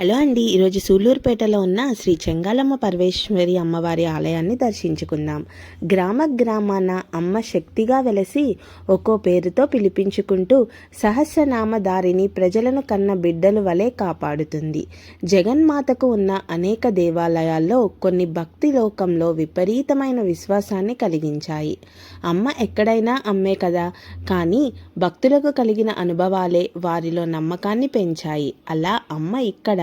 Hello అండి. ఈరోజు సూళ్ళూరుపేటలో ఉన్న శ్రీ చెంగాలమ్మ పరమేశ్వరి అమ్మవారి ఆలయాన్ని దర్శించుకుందాం. గ్రామాన అమ్మ శక్తిగా వెలసి ఒక్కో పేరుతో పిలిపించుకుంటూ సహస్రనామధారిని ప్రజలను కన్న బిడ్డలు వలె కాపాడుతుంది. జగన్మాతకు ఉన్న అనేక దేవాలయాల్లో కొన్ని భక్తి లోకంలో విపరీతమైన విశ్వాసాన్ని కలిగించాయి. అమ్మ ఎక్కడైనా అమ్మే కదా, కానీ భక్తులకు కలిగిన అనుభవాలే వారిలో నమ్మకాన్ని పెంచాయి. అలా అమ్మ ఇక్కడ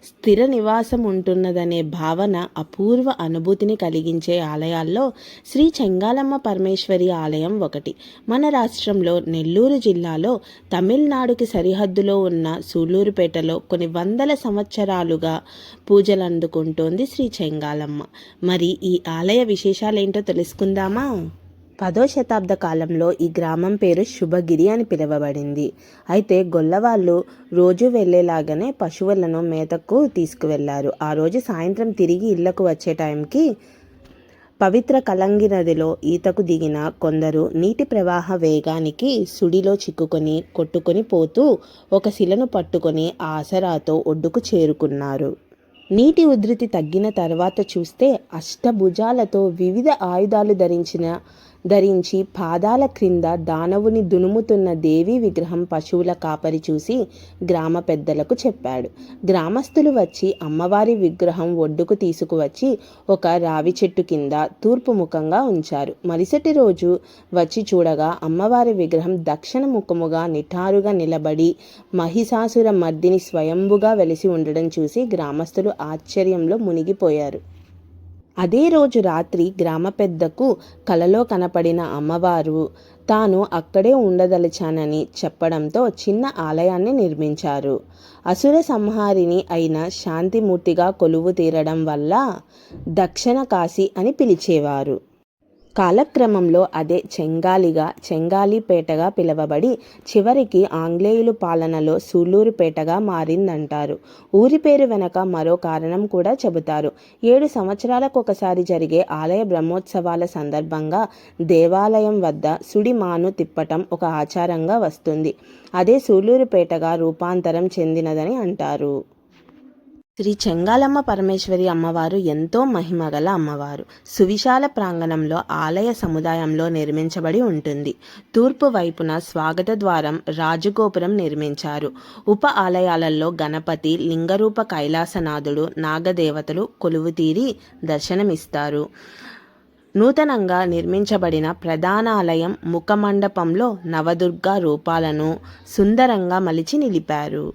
స్థిర నివాసం ఉంటున్నదనే భావన అపూర్వ అనుభూతిని కలిగించే ఆలయాల్లో శ్రీ చెంగాలమ్మ పరమేశ్వరి ఆలయం ఒకటి. మన రాష్ట్రంలో నెల్లూరు జిల్లాలో తమిళనాడుకి సరిహద్దులో ఉన్న సూళ్ళూరుపేటలో కొన్ని వందల సంవత్సరాలుగా పూజలు అందుకుంటోంది శ్రీ చెంగాలమ్మ. మరి ఈ ఆలయ విశేషాలేంటో తెలుసుకుందామా? 10వ శతాబ్ద కాలంలో ఈ గ్రామం పేరు శుభగిరి అని పిలువబడింది. అయితే గొల్లవాళ్ళు రోజు వెళ్ళేలాగానే పశువులను మేతకు తీసుకువెళ్లారు. ఆ రోజు సాయంత్రం తిరిగి ఇళ్లకు వచ్చే టైంకి పవిత్ర కలంగి నదిలో ఈతకు దిగిన కొందరు నీటి ప్రవాహ వేగానికి సుడిలో చిక్కుకొని కొట్టుకొని పోతూ ఒక శిలను పట్టుకొని ఆసరాతో ఒడ్డుకు చేరుకున్నారు. నీటి ఉధృతి తగ్గిన తర్వాత చూస్తే అష్టభుజాలతో వివిధ ఆయుధాలు ధరించి పాదాల క్రింద దానవుని దునుముతున్న దేవి విగ్రహం పశువుల కాపరి చూసి గ్రామ పెద్దలకు చెప్పాడు. గ్రామస్తులు వచ్చి అమ్మవారి విగ్రహం ఒడ్డుకు తీసుకువచ్చి ఒక రావి చెట్టు కింద తూర్పు ముఖంగా ఉంచారు. మరుసటి రోజు వచ్చి చూడగా అమ్మవారి విగ్రహం దక్షిణ ముఖముగా నిటారుగా నిలబడి మహిషాసుర మర్దిని స్వయంభుగా వెలిసి ఉండడం చూసి గ్రామస్తులు ఆశ్చర్యంలో మునిగిపోయారు. అదే రోజు రాత్రి గ్రామ పెద్దకు కలలో కనపడిన అమ్మవారు తాను అక్కడే ఉండదలిచానని చెప్పడంతో చిన్న ఆలయాన్ని నిర్మించారు. అసుర సంహారిణి అయిన శాంతిమూర్తిగా కొలువు తీరడం వల్ల దక్షిణ కాశీ అని పిలిచేవారు. కాలక్రమంలో అదే చెంగాలిపేటగా పిలువబడి చివరికి ఆంగ్లేయుల పాలనలో సూళ్ళూరుపేటగా మారిందంటారు. ఊరి పేరు వెనక మరో కారణం కూడా చెబుతారు. 7 సంవత్సరాలకు ఒకసారి జరిగే ఆలయ బ్రహ్మోత్సవాల సందర్భంగా దేవాలయం వద్ద సుడిమాను తిప్పటం ఒక ఆచారంగా వస్తుంది. అదే సూళ్ళూరుపేటగా రూపాంతరం చెందినదని అంటారు. శ్రీ చెంగాలమ్మ పరమేశ్వరి అమ్మవారు ఎంతో మహిమగల అమ్మవారు. సువిశాల ప్రాంగణంలో ఆలయ సముదాయంలో నిర్మించబడి ఉంటుంది. తూర్పు వైపున స్వాగత ద్వారం, రాజగోపురం నిర్మించారు. ఉప ఆలయాలలో గణపతి, లింగరూప కైలాసనాథుడు, నాగదేవతలు కొలువుతీరి దర్శనమిస్తారు. నూతనంగా నిర్మించబడిన ప్రధాన ఆలయం ముఖమండపంలో నవదుర్గా రూపాలను సుందరంగా మలిచి నిలిపారు.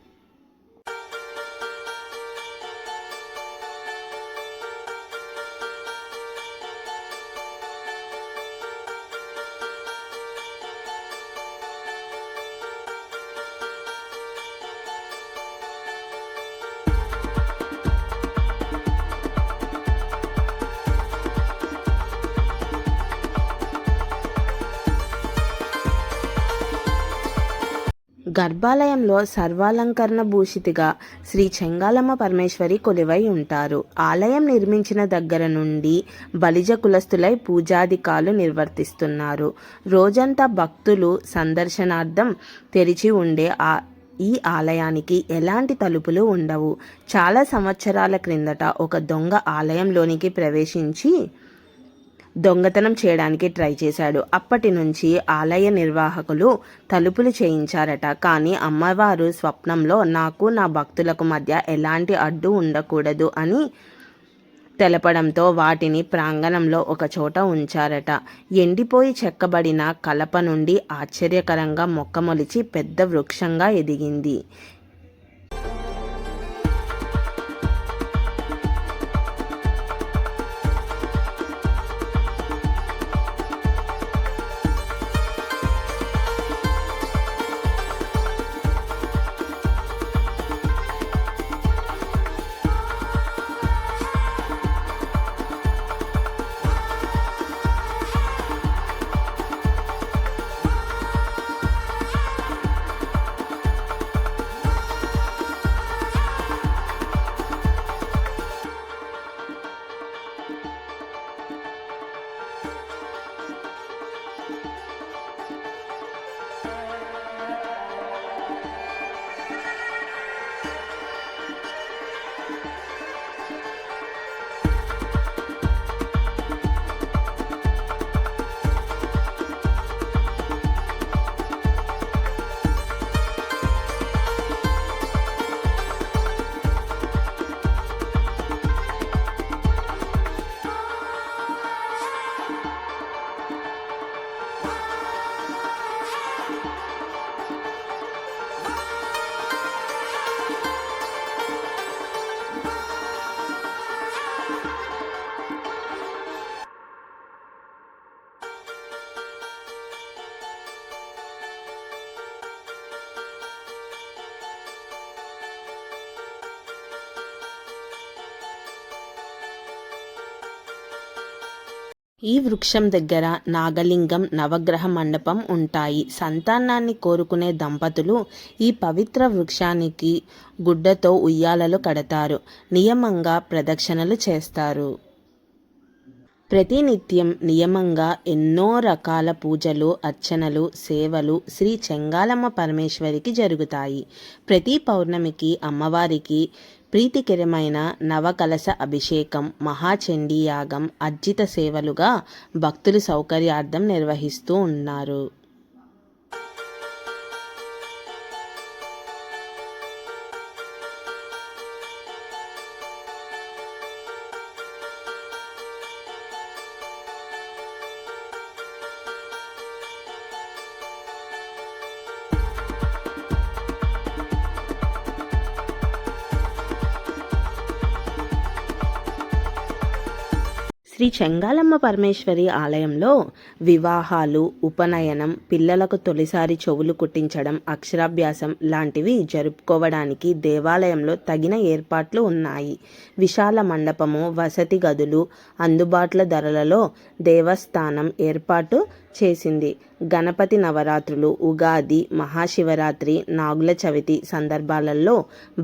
గర్భాలయంలో సర్వాలంకరణ భూషితిగా శ్రీ చెంగాలమ్మ పరమేశ్వరి కొలువై ఉంటారు. ఆలయం నిర్మించిన దగ్గర నుండి బలిజ కులస్తులై పూజాధికాలు నిర్వర్తిస్తున్నారు. రోజంతా భక్తులు సందర్శనార్థం తెరిచి ఉండే ఈ ఆలయానికి ఎలాంటి తలుపులు ఉండవు. చాలా సంవత్సరాల క్రిందట ఒక దొంగ ఆలయంలోనికి ప్రవేశించి దొంగతనం చేయడానికి ట్రై చేశాడు. అప్పటి నుంచి ఆలయ నిర్వాహకులు తలుపులు చేయించారట. కానీ అమ్మవారు స్వప్నంలో నాకు నా భక్తులకు మధ్య ఎలాంటి అడ్డు ఉండకూడదు అని తెలపడంతో వాటిని ప్రాంగణంలో ఒక చోట ఉంచారట. ఎండిపోయి చెక్కబడిన కలప నుండి ఆశ్చర్యకరంగా మొక్క మొలిచి పెద్ద వృక్షంగా ఎదిగింది. ఈ వృక్షం దగ్గర నాగలింగం, నవగ్రహ మండపం ఉంటాయి. సంతానాన్ని కోరుకునే దంపతులు ఈ పవిత్ర వృక్షానికి గుడ్డతో ఉయ్యాలలు కడతారు. నియమంగా ప్రదక్షిణలు చేస్తారు. ప్రతినిత్యం నియమంగా ఎన్నో రకాల పూజలు, అర్చనలు, సేవలు శ్రీ చెంగాలమ్మ పరమేశ్వరికి జరుగుతాయి. ప్రతి పౌర్ణమికి అమ్మవారికి ప్రీతికరమైన నవకలశ అభిషేకం, మహాచండీ యాగం, అర్జిత సేవలుగా భక్తుల సౌకర్యార్థం నిర్వహిస్తూ ఉన్నారు. శ్రీ చెంగాలమ్మ పరమేశ్వరి ఆలయంలో వివాహాలు, ఉపనయనం, పిల్లలకు తొలిసారి చెవులు కుట్టించడం, అక్షరాభ్యాసం లాంటివి జరుపుకోవడానికి దేవాలయంలో తగిన ఏర్పాట్లు ఉన్నాయి. విశాల మండపము, వసతి గదులు, అందుబాటులో ధరలలో దేవస్థానం ఏర్పాటు చేసింది. గణపతి నవరాత్రులు, ఉగాది, మహాశివరాత్రి, నాగుల చవితి సందర్భాలలో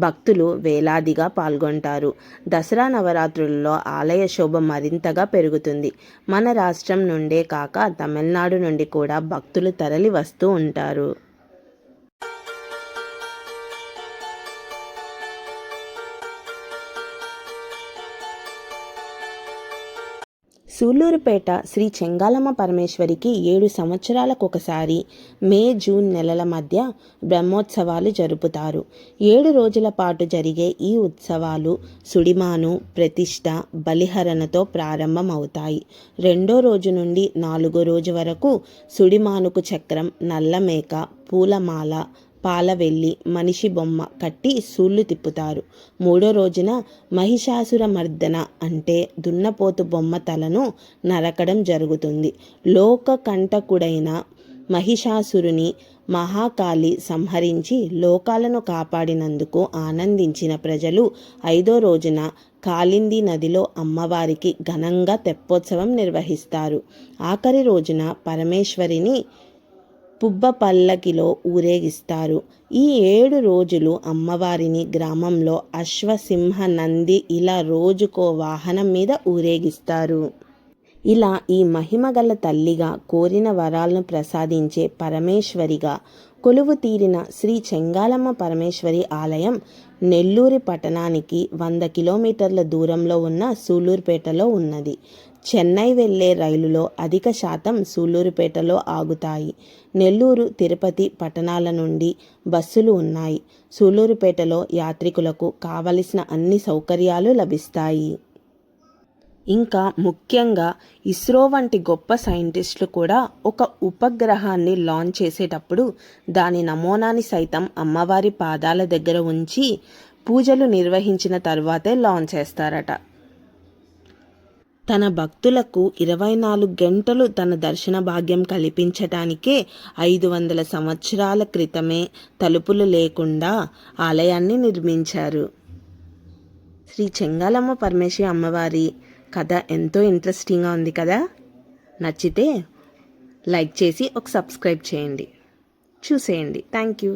భక్తులు వేలాదిగా పాల్గొంటారు. దసరా నవరాత్రులలో ఆలయ శోభ మరింతగా పెరుగుతుంది. మన రాష్ట్రం నుండే కాక తమిళనాడు నుండి కూడా భక్తులు తరలి వస్తూ ఉంటారు. సూళ్లూరుపేట శ్రీ చెంగాలమ్మ పరమేశ్వరికి 7 సంవత్సరాలకు ఒకసారి మే, జూన్ నెలల మధ్య బ్రహ్మోత్సవాలు జరుపుతారు. 7 రోజుల పాటు జరిగే ఈ ఉత్సవాలు సుడిమాను, ప్రతిష్ఠ, బలిహరణతో ప్రారంభమవుతాయి. 2వ రోజు నుండి 4వ రోజు వరకు సుడిమానుకు చక్రం, నల్లమేక, పూలమాల, పాలవెల్లి, మనిషి బొమ్మ కట్టి సూళ్లు తిప్పుతారు. 3వ రోజున మహిషాసుర మర్దన అంటే దున్నపోతు బొమ్మ తలను నరకడం జరుగుతుంది. లోకకంటకుడైన మహిషాసురుని మహాకాళి సంహరించి లోకాలను కాపాడినందుకు ఆనందించిన ప్రజలు 5వ రోజున కాళింది నదిలో అమ్మవారికి ఘనంగా తెప్పోత్సవం నిర్వహిస్తారు. ఆఖరి రోజున పరమేశ్వరిని పుబ్బ పల్లకిలో ఊరేగిస్తారు. ఈ 7 రోజులు అమ్మవారిని గ్రామంలో అశ్వసింహ, నంది ఇలా రోజుకో వాహనం మీద ఊరేగిస్తారు. ఇలా ఈ మహిమగల తల్లిగా, కోరిన వరాలను ప్రసాదించే పరమేశ్వరిగా కొలువు తీరిన శ్రీ చెంగాలమ్మ పరమేశ్వరి ఆలయం నెల్లూరు పట్టణానికి 100 కిలోమీటర్ల దూరంలో ఉన్న సూళ్లూరుపేటలో ఉన్నది. చెన్నై వెళ్లే రైలులో అధిక శాతం సూళ్లూరుపేటలో ఆగుతాయి. నెల్లూరు, తిరుపతి పట్టణాల నుండి బస్సులు ఉన్నాయి. సూళ్లూరుపేటలో యాత్రికులకు కావలసిన అన్ని సౌకర్యాలు లభిస్తాయి. ఇంకా ముఖ్యంగా ఇస్రో వంటి గొప్ప సైంటిస్టులు కూడా ఒక ఉపగ్రహాన్ని లాంచ్ చేసేటప్పుడు దాని నమూనాని సైతం అమ్మవారి పాదాల దగ్గర ఉంచి పూజలు నిర్వహించిన తర్వాతే లాంచ్ చేస్తారట. తన భక్తులకు 24 గంటలు తన దర్శన భాగ్యం కల్పించటానికే 500 సంవత్సరాల క్రితమే తలుపులు లేకుండా ఆలయాన్ని నిర్మించారు. శ్రీ చెంగాలమ్మ పరమేశ్వరి అమ్మవారి కథ ఎంతో ఇంట్రెస్టింగ్గా ఉంది కదా. నచ్చితే లైక్ చేసి ఒక సబ్స్క్రైబ్ చేయండి, చూసేయండి. Thank you.